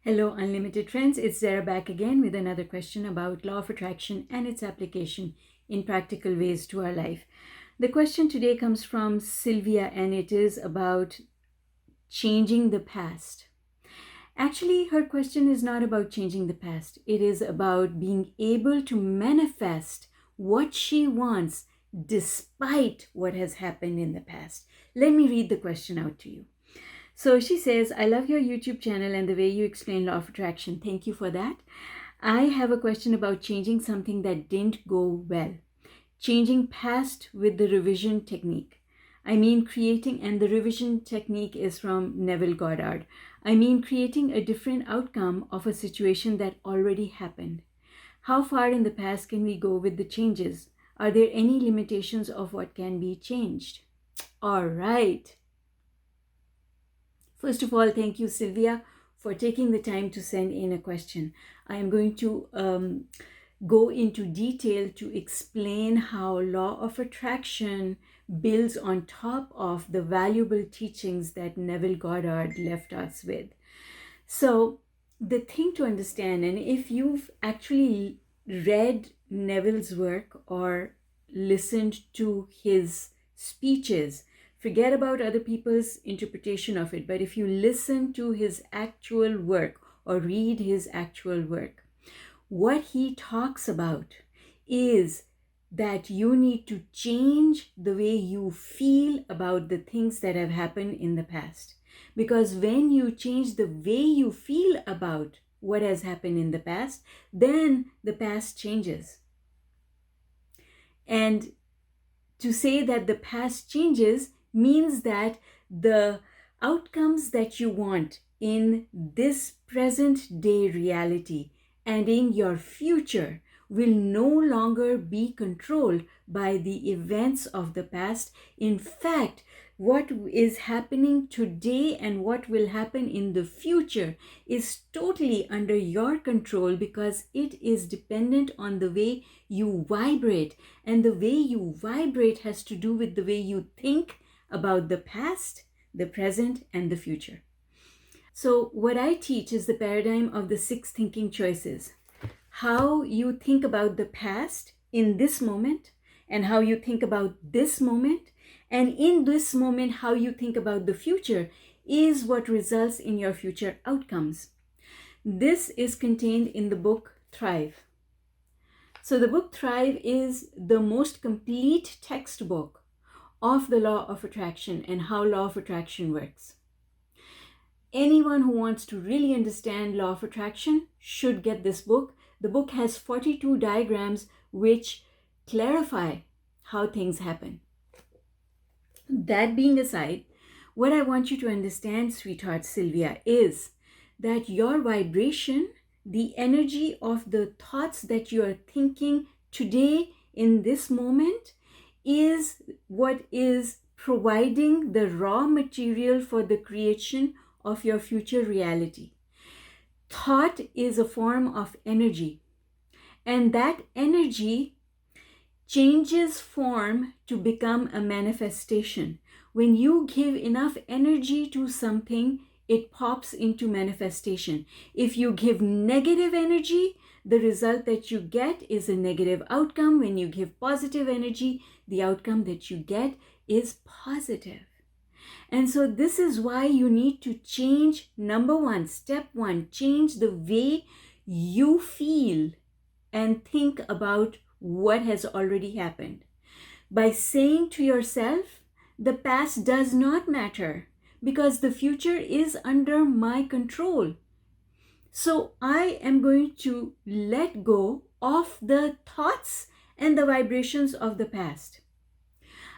Hello, Unlimited Friends. It's Zara back again with another question about law of attraction and its application in practical ways to our life. The question today comes from Sylvia, and it is about changing the past. Actually, her question is not about changing the past. It is about being able to manifest what she wants despite what has happened in the past. Let me read the question out to you. So she says, I love your YouTube channel and the way you explain law of attraction. Thank you for that. I have a question about changing something that didn't go well. Changing past with the revision technique. And the revision technique is from Neville Goddard. Creating a different outcome of a situation that already happened. How far in the past can we go with the changes? Are there any limitations of what can be changed? All right. First of all, thank you, Sylvia, for taking the time to send in a question. I am going to go into detail to explain how law of attraction builds on top of the valuable teachings that Neville Goddard left us with. So the thing to understand, and if you've actually read Neville's work or listened to his speeches, forget about other people's interpretation of it, but if you listen to his actual work or read his actual work, what he talks about is that you need to change the way you feel about the things that have happened in the past. Because when you change the way you feel about what has happened in the past, then the past changes. And to say that the past changes means that the outcomes that you want in this present day reality and in your future will no longer be controlled by the events of the past. In fact, what is happening today and what will happen in the future is totally under your control because it is dependent on the way you vibrate. And the way you vibrate has to do with the way you think about the past, the present, and the future. So what I teach is the paradigm of the 6 thinking choices. How you think about the past in this moment and how you think about this moment, and in this moment how you think about the future is what results in your future outcomes. This is contained in the book Thrive. So the book Thrive is the most complete textbook of the law of attraction and how law of attraction works. Anyone who wants to really understand law of attraction should get this book. The book has 42 diagrams which clarify how things happen. That being aside, what I want you to understand, sweetheart Sylvia, is that your vibration, the energy of the thoughts that you are thinking today in this moment, is what is providing the raw material for the creation of your future reality. Thought is a form of energy, and that energy changes form to become a manifestation. When you give enough energy to something, it pops into manifestation. If you give negative energy, the result that you get is a negative outcome. When you give positive energy, the outcome that you get is positive. And so this is why you need to change, step one, change the way you feel and think about what has already happened. By saying to yourself, the past does not matter because the future is under my control. So I am going to let go of the thoughts and the vibrations of the past.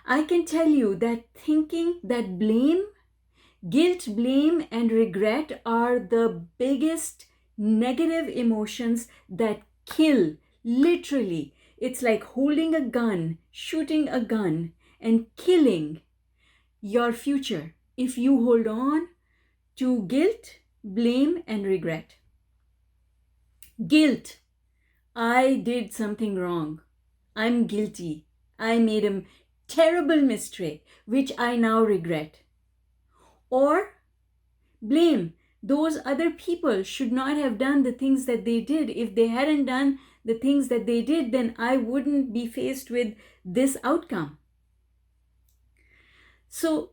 I can tell you that thinking that guilt, blame, and regret are the biggest negative emotions that kill, literally. It's like holding a gun, shooting a gun, and killing your future if you hold on to guilt, blame, and regret. Guilt. I did something wrong. I'm guilty. I made a terrible mistake, which I now regret. Or blame. Those other people should not have done the things that they did. If they hadn't done the things that they did, then I wouldn't be faced with this outcome. So,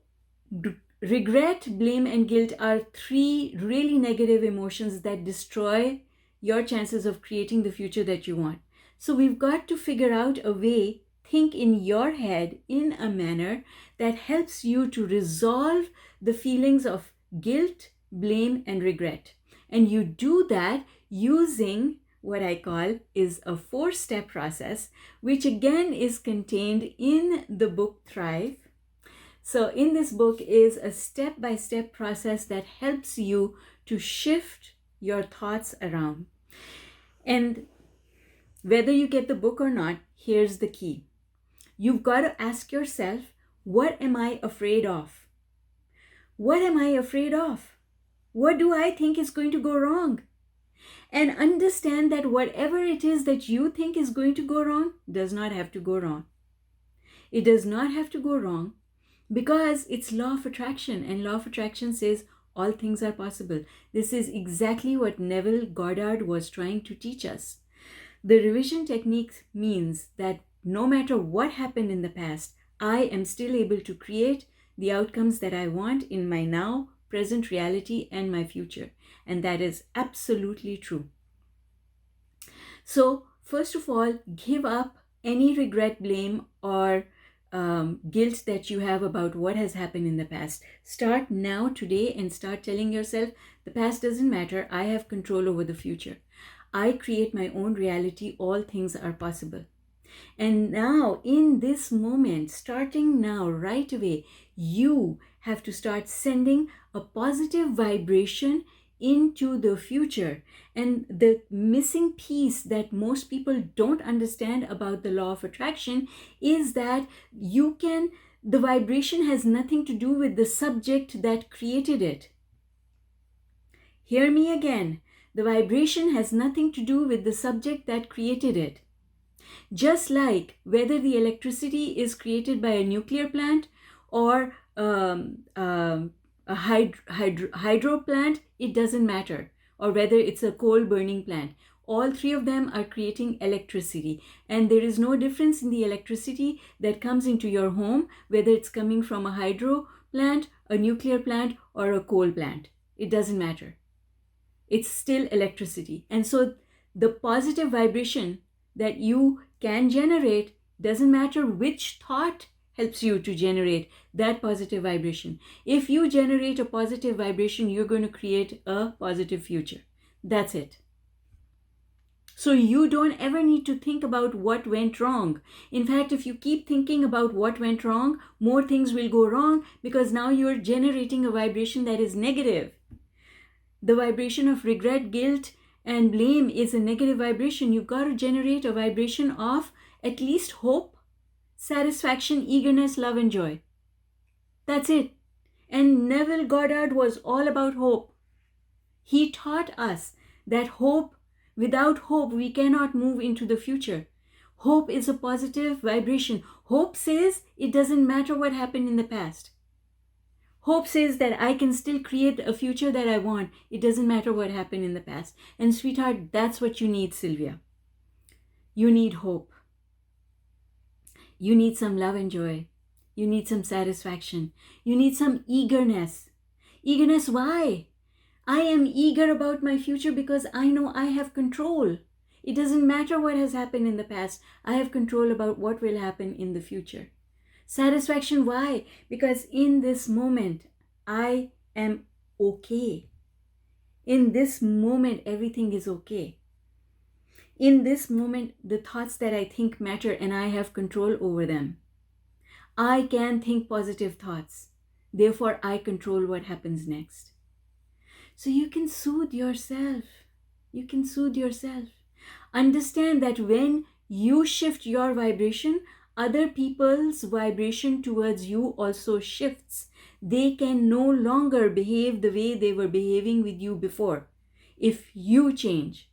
regret, blame, and guilt are three really negative emotions that destroy your chances of creating the future that you want. So, we've got to figure out a way, think in your head in a manner that helps you to resolve the feelings of guilt, blame, and regret. And you do that using what I call is a 4-step process, which again is contained in the book Thrive. So in this book is a step-by-step process that helps you to shift your thoughts around. And whether you get the book or not, here's the key. You've got to ask yourself, what am I afraid of? What am I afraid of? What do I think is going to go wrong? And understand that whatever it is that you think is going to go wrong does not have to go wrong. It does not have to go wrong because it's law of attraction, and law of attraction says all things are possible. This is exactly what Neville Goddard was trying to teach us. The revision technique means that no matter what happened in the past, I am still able to create the outcomes that I want in my now, present reality, and my future. And that is absolutely true. So, first of all, give up any regret, blame, or guilt that you have about what has happened in the past. Start now, today, and start telling yourself, the past doesn't matter. I have control over the future. I create my own reality. All things are possible. And now, in this moment, starting now, right away, you have to start sending a positive vibration into the future. And the missing piece that most people don't understand about the law of attraction is that the vibration has nothing to do with the subject that created it. Hear me again. The vibration has nothing to do with the subject that created it. Just like whether the electricity is created by a nuclear plant or a hydro plant, it doesn't matter. Or whether it's a coal burning plant. All three of them are creating electricity. And there is no difference in the electricity that comes into your home, whether it's coming from a hydro plant, a nuclear plant, or a coal plant. It doesn't matter. It's still electricity. And so the positive vibration that you can generate, doesn't matter which thought helps you to generate that positive vibration. If you generate a positive vibration, you're going to create a positive future. That's it. So you don't ever need to think about what went wrong. In fact, if you keep thinking about what went wrong, more things will go wrong because now you're generating a vibration that is negative. The vibration of regret, guilt, and blame is a negative vibration. You've got to generate a vibration of at least hope, satisfaction, eagerness, love, and joy. That's it. And Neville Goddard was all about hope. He taught us that without hope, we cannot move into the future. Hope is a positive vibration. Hope says it doesn't matter what happened in the past. Hope says that I can still create a future that I want. It doesn't matter what happened in the past. And sweetheart, that's what you need, Sylvia. You need hope. You need some love and joy. You need some satisfaction. You need some eagerness. Eagerness, why? I am eager about my future because I know I have control. It doesn't matter what has happened in the past. I have control about what will happen in the future. Satisfaction, why? Because in this moment, I am okay. In this moment, everything is okay. In this moment, the thoughts that I think matter and I have control over them. I can think positive thoughts. Therefore, I control what happens next. So you can soothe yourself. You can soothe yourself. Understand that when you shift your vibration, other people's vibration towards you also shifts. They can no longer behave the way they were behaving with you before if you change.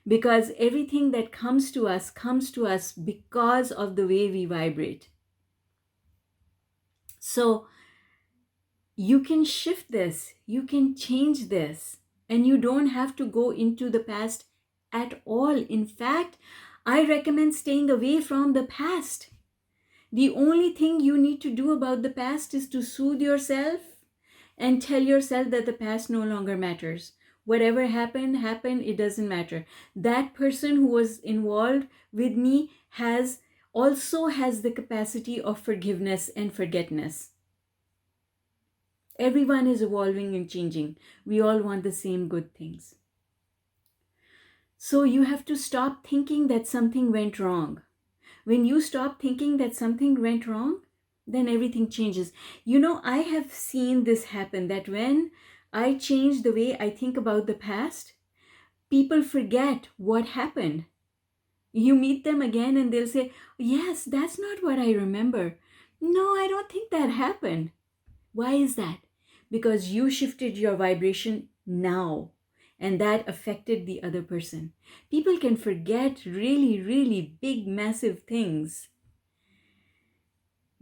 Because everything that comes to us because of the way we vibrate. So You can shift this, you can change this, and you don't have to go into the past at all. In fact, I recommend staying away from the past. The only thing you need to do about the past is to soothe yourself and tell yourself that the past no longer matters. Whatever happened, happened, it doesn't matter. That person who was involved with me also has the capacity of forgiveness and forgetness. Everyone is evolving and changing. We all want the same good things. So you have to stop thinking that something went wrong. When you stop thinking that something went wrong, then everything changes. You know, I have seen this happen, that when I change the way I think about the past, people forget what happened. You meet them again and they'll say, yes, that's not what I remember. No, I don't think that happened. Why is that? Because you shifted your vibration now, and that affected the other person. People can forget really, really big, massive things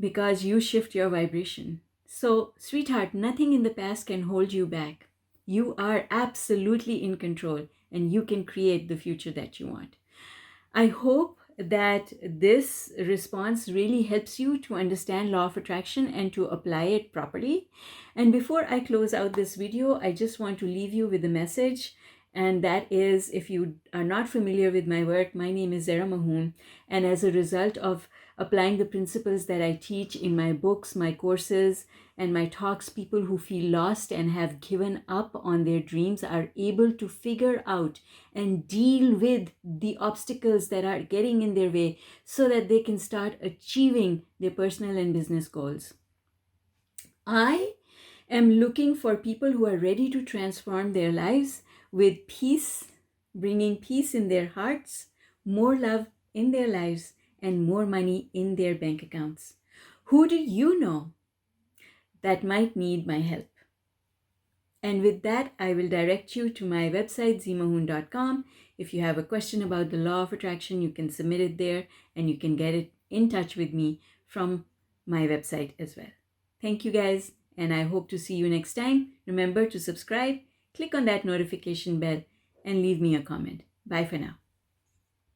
because you shift your vibration. So, sweetheart, nothing in the past can hold you back. You are absolutely in control, and you can create the future that you want. I hope that this response really helps you to understand law of attraction and to apply it properly. And before I close out this video, I just want to leave you with a message. And that is, if you are not familiar with my work, my name is Zara Mahoon. And as a result of applying the principles that I teach in my books, my courses, and my talks, people who feel lost and have given up on their dreams are able to figure out and deal with the obstacles that are getting in their way so that they can start achieving their personal and business goals. I am looking for people who are ready to transform their lives with peace, bringing peace in their hearts, more love in their lives, and more money in their bank accounts. Who do you know that might need my help? And with that, I will direct you to my website, zmahoon.com. If you have a question about the law of attraction, you can submit it there and you can get it in touch with me from my website as well. Thank you guys, and I hope to see you next time. Remember to subscribe, click on that notification bell, and leave me a comment. Bye for now.